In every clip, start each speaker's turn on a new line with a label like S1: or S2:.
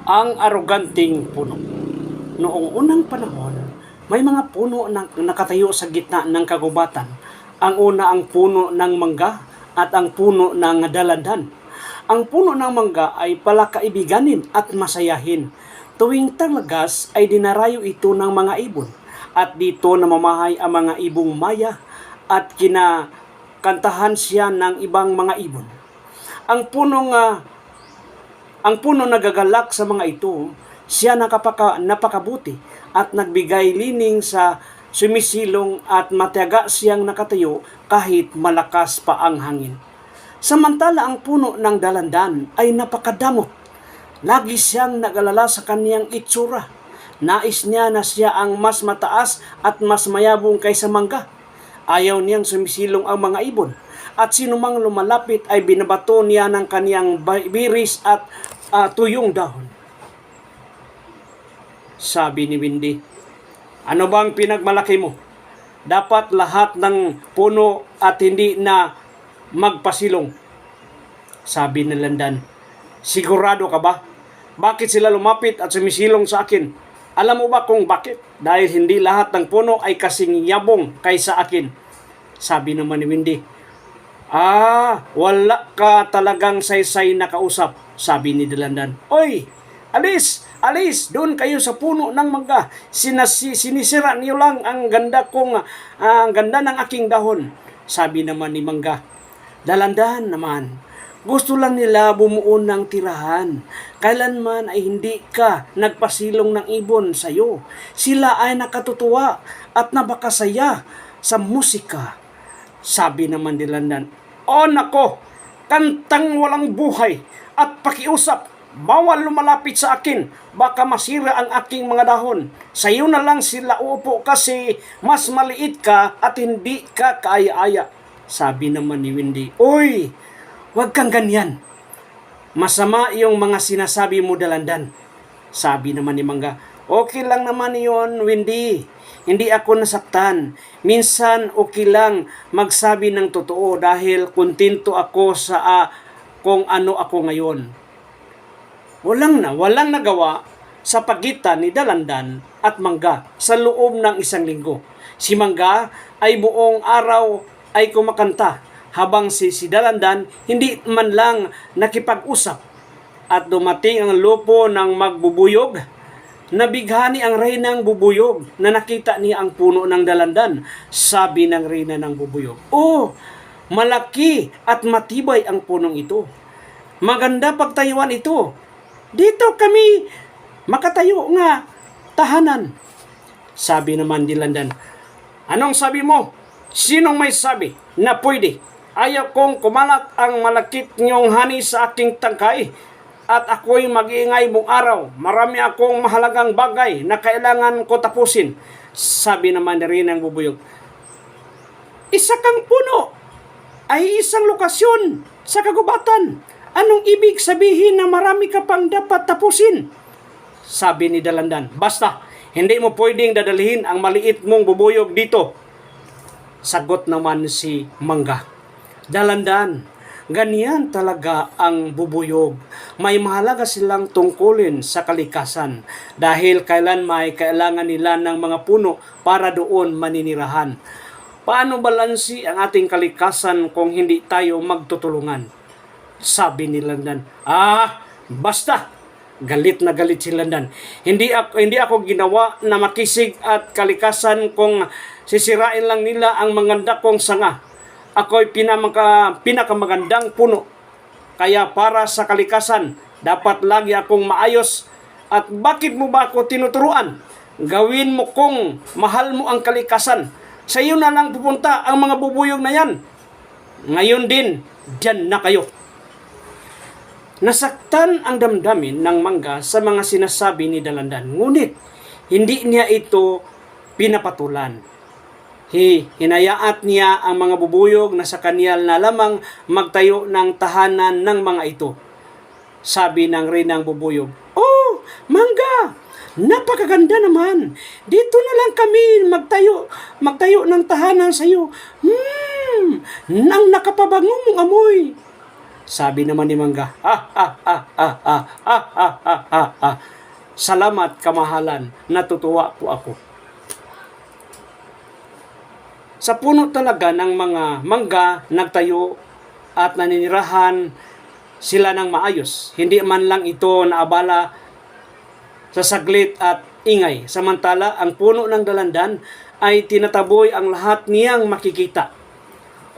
S1: Ang aroganting puno. Noong unang panahon, may mga puno na nakatayo sa gitna ng kagubatan. Ang una ang puno ng mangga at ang puno ng dalandan. Ang puno ng mangga ay palakaibiganin at masayahin. Tuwing tanglagas ay dinarayo ito ng mga ibon. At dito namamahay ang mga ibong maya at kinakantahan siya ng ibang mga ibon. Ang puno nagagalak sa mga ito, siya napakabuti at nagbigay lining sa sumisilong at matiyaga siyang nakatayo kahit malakas pa ang hangin. Samantala ang puno ng dalandan ay napakadamot. Lagi siyang nag-alala sa kaniyang itsura. Nais niya na siya ang mas mataas at mas mayabong kaysa mangga. Ayaw niyang sumisilong ang mga ibon. At sinumang lumalapit ay binabato niya ng kaniyang biris at tuyong dahon. Sabi ni Windy, "Ano bang pinagmalaki mo? Dapat lahat ng puno at hindi na magpasilong." Sabi ni Landan, "Sigurado ka ba? Bakit sila lumapit at sumisilong sa akin? Alam mo ba kung bakit? Dahil hindi lahat ng puno ay kasing yabong kaysa akin." Sabi naman ni Windy, "Wala ka talagang saysay na kausap." Sabi ni Dalandan, "Oy, alis! Alis! Doon kayo sa puno ng mangga. Sinisira niyo lang ang ganda ng aking dahon." Sabi naman ni Mangga, "Dalandan naman, gusto lang nila bumuo ng tirahan. Kailanman ay hindi ka nagpasilong ng ibon sa'yo. Sila ay nakatutuwa at nabakasaya sa musika." Sabi naman ni Landan, "Oh nako, kantang walang buhay at pakiusap. Bawal lumalapit sa akin, baka masira ang aking mga dahon. Sa iyo na lang sila uupo kasi mas maliit ka at hindi ka kaaya-aya." Sabi naman ni Windy, "Uy, huwag kang ganyan. Masama yung mga sinasabi mo, Dalandan." Sabi naman ni Mangga, "Okay lang naman yon, Windy. Hindi ako nasaktan. Minsan okay lang magsabi ng totoo dahil kontento ako sa kung ano ako ngayon." Walang nagawa sa pagitan ni Dalandan at Mangga sa loob ng isang linggo. Si Mangga ay buong araw ay kumakanta habang si Dalandan hindi man lang nakipag-usap. At dumating ang lupo ng magbubuyog. Nabighani ang reynang bubuyog na nakita niya ang puno ng dalandan. Sabi ng reyna ng bubuyog, "Oh, malaki at matibay ang punong ito. Maganda pagtayuan ito. Dito kami makatayo nga tahanan." Sabi naman ni Landan, "Anong sabi mo? Sinong may sabi na pwede? Ayaw kong kumalat ang malakit niyong hani sa aking tangkay. At ako'y mag-iingay buong araw. Marami akong mahalagang bagay na kailangan ko tapusin." Sabi naman ni Reynang bubuyog, "Isa kang puno ay isang lokasyon sa kagubatan. Anong ibig sabihin na marami ka pang dapat tapusin?" Sabi ni Dalandan, "Basta, hindi mo pwedeng dadalhin ang maliit mong bubuyog dito." Sagot naman si Mangga, "Dalandan, ganyan talaga ang bubuyog. May mahalaga silang tungkulin sa kalikasan dahil kailan may kailangan nila ng mga puno para doon maninirahan. Paano balansi ang ating kalikasan kung hindi tayo magtutulungan?" Sabi ni Landan, Basta." Galit na galit si Landan. Hindi ako ginawa na makisig at kalikasan kung sisirain lang nila ang maganda kong sanga. Ako'y pinakamagandang puno. Kaya para sa kalikasan, dapat lagi akong maayos. At bakit mo ba ako tinuturuan? Gawin mo kung mahal mo ang kalikasan. Sa iyo na lang pupunta ang mga bubuyog na yan. Ngayon din, diyan na kayo." Nasaktan ang damdamin ng Mangga sa mga sinasabi ni Dalandan. Ngunit, hindi niya ito pinapatulan. Hinayaat niya ang mga bubuyog na sa kanyal na lamang magtayo ng tahanan ng mga ito. Sabi ng reynang bubuyog, "Oh, Mangga, napakaganda naman. Dito na lang kami magtayo ng tahanan sa iyo. Ang nakapabangong amoy." Sabi naman ni Mangga, salamat kamahalan, natutuwa po ako. Sa puno talaga ng mga mangga nagtayo at naninirahan sila ng maayos. Hindi man lang ito naabala sa saglit at ingay. Samantala, ang puno ng dalandan ay tinataboy ang lahat niyang makikita.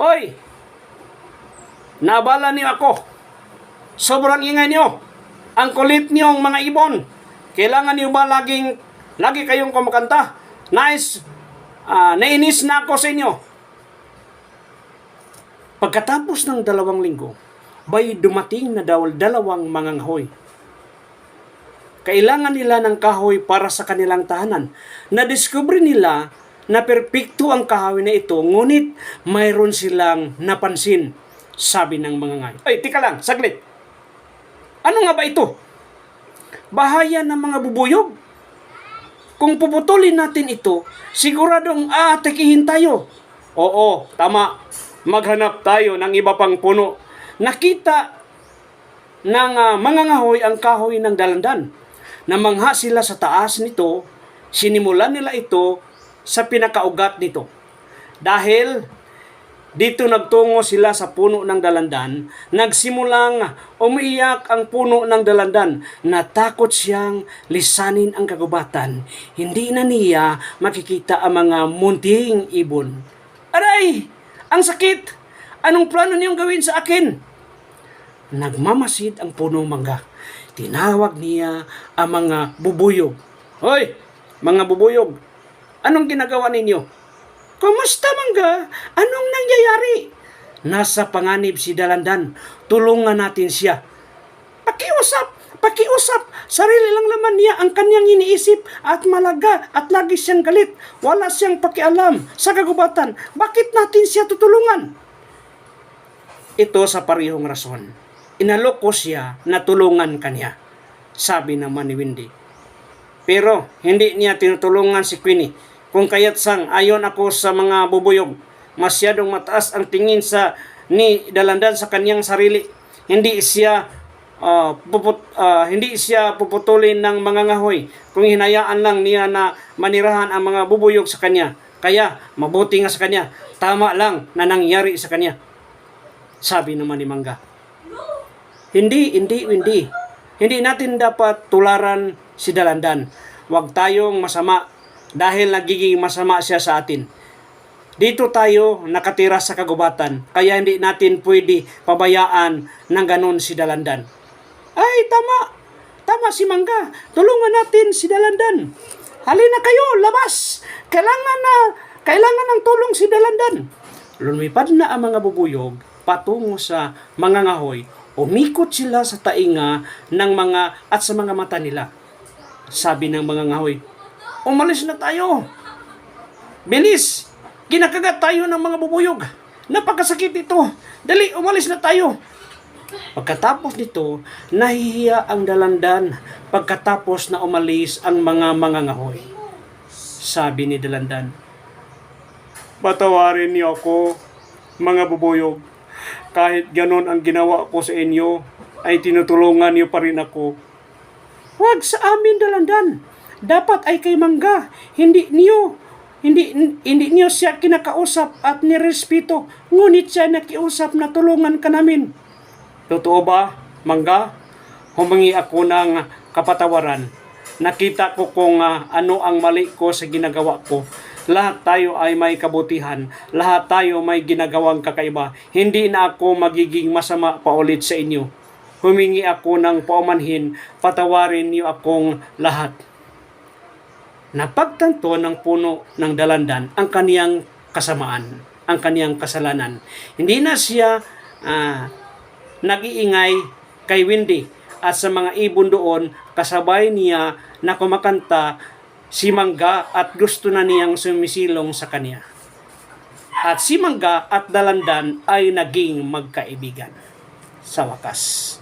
S1: Oy! Naabala niyo ako. Sobrang ingay niyo. Ang kulit niyong mga ibon. Kailangan niyo ba lagi kayong kumakanta? Nainis na ako sa inyo. Pagkatapos ng 2 linggo, bay dumating na dalawang mangangahoy. Kailangan nila ng kahoy para sa kanilang tahanan. Nadiskubre nila na perpekto ang kahoy na ito, ngunit mayroon silang napansin. Sabi ng mangangahoy, ay, tika lang, saglit. Ano nga ba ito? Bahaya ng mga bubuyog. Kung puputulin natin ito, siguradong aatikihin tayo. Oo, tama. Maghanap tayo ng iba pang puno. Nakita ng mangangahoy ang kahoy ng dalandan. Namangha sila sa taas nito, sinimulan nila ito sa pinakaugat nito. Dahil dito nagtungo sila sa puno ng dalandan, nagsimulang umiiyak ang puno ng dalandan. Natakot siyang lisanin ang kagubatan. Hindi na niya makikita ang mga munting ibon. Aray! Ang sakit! Anong plano niyong gawin sa akin? Nagmamasid ang punong mangga. Tinawag niya ang mga bubuyog. Hoy! Mga bubuyog! Anong ginagawa ninyo? Kumusta, Mangga? Anong nangyayari? Nasa panganib si dalandan. Tulungan natin siya. Pakiusap. Sarili lang naman niya ang kanyang iniisip at malaga at lagi siyang galit. Wala siyang pakialam sa kagubatan. Bakit natin siya tutulungan? Ito sa parehong rason. Inalok ko siya na tulungan kanya. Sabi naman ni Wendy. Pero hindi niya tinutulungan si Queenie. Kung kaya't ayon ako sa mga bubuyog, masyadong mataas ang tingin ni dalandan sa kanyang sarili. Hindi siya puputulin ng mga ngahoy kung hinayaan lang niya na manirahan ang mga bubuyog sa kanya. Kaya mabuti nga sa kanya. Tama lang na nangyari sa kanya. Sabi naman ni Mangga. Hindi. Hindi natin dapat tularan si dalandan. Huwag tayong masama dahil nagiging masama siya sa atin. Dito tayo nakatira sa kagubatan, kaya hindi natin pwede pabayaan ng ganun si dalandan. Ay, tama si Mangga. Tulungan natin si dalandan. Halina kayo, labas. Kailangan ng tulong si dalandan. Lumipad na ang mga bubuyog patungo sa mga ngahoy. Umikot sila sa tainga ng at sa mga mata nila. Sabi ng mga ngahoy, umalis na tayo. Bilis! Kinakagat tayo ng mga bubuyog. Napakasakit ito. Dali, umalis na tayo. Pagkatapos nito, nahihiya ang dalandan pagkatapos na umalis ang mga mangangahoy. Sabi ni dalandan, patawarin niyo ako, mga bubuyog. Kahit ganon ang ginawa ko sa inyo, ay tinutulungan niyo pa rin ako. Huwag sa amin, dalandan. Dapat ay kay Mangga. Hindi niyo siya kinakausap at nirespeto. Ngunit siya nakiusap na tulungan ka namin. Totoo ba, Mangga? Humingi ako ng kapatawaran. Nakita ko kung ano ang mali ko sa ginagawa ko. Lahat tayo ay may kabutihan. Lahat tayo may ginagawang kakaiba. Hindi na ako magiging masama pa ulit sa inyo. Humingi ako ng paumanhin. Patawarin niyo akong lahat. Napagtanto ng puno ng dalandan ang kaniyang kasamaan, ang kaniyang kasalanan. Hindi na siya nag-iingay kay Wendy at sa mga ibon doon, kasabay niya na kumakanta si Mangga at gusto na niyang sumisilong sa kanya. At si Mangga at dalandan ay naging magkaibigan sa wakas.